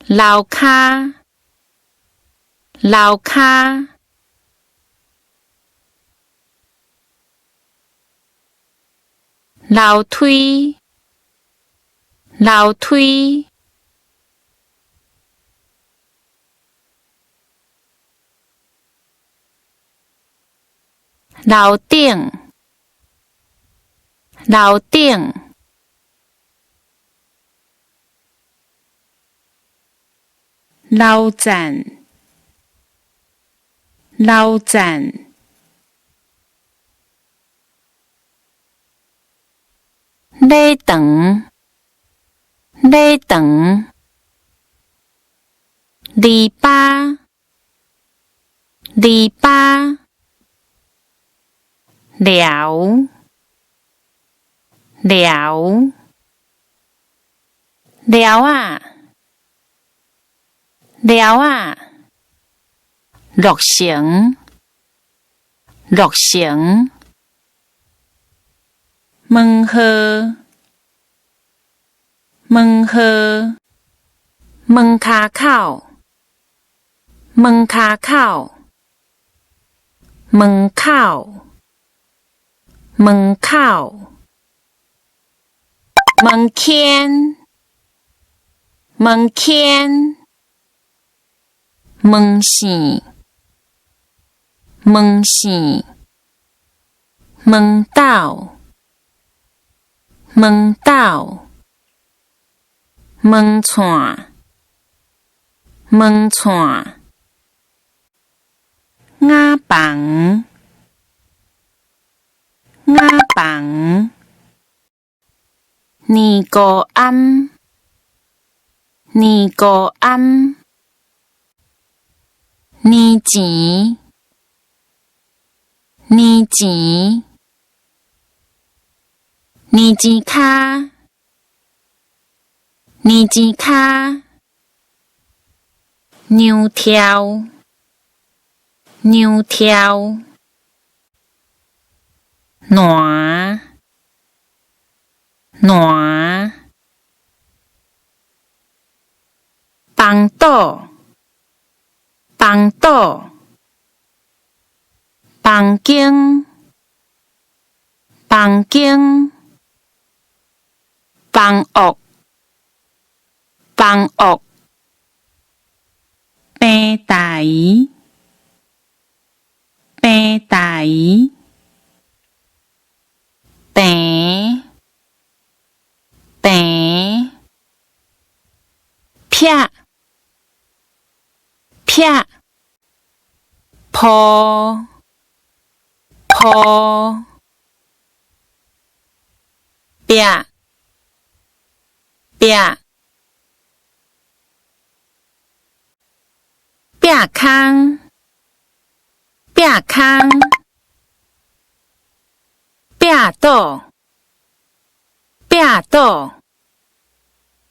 楼骹，楼骹，楼梯，楼梯，楼顶，楼顶，楼站，楼站，礼堂，礼堂，篱笆，篱笆，寮，寮，寮啊，寮啊，落成，落成，门号，门号，门骹口，门骹口，门口，门口，门槛，门槛，门线，门线，门斗，门斗，门串，门串，雅房，雅房，年糕庵，年糕庵，年钱，年钱，年钱卡，年钱卡，牛条，牛条，烂，烂，房倒，房倒，房间，房间，房屋，房屋，平台，平台，平，平，撇，撇，铺，铺，壁，壁，壁空，壁空，壁倒，壁倒。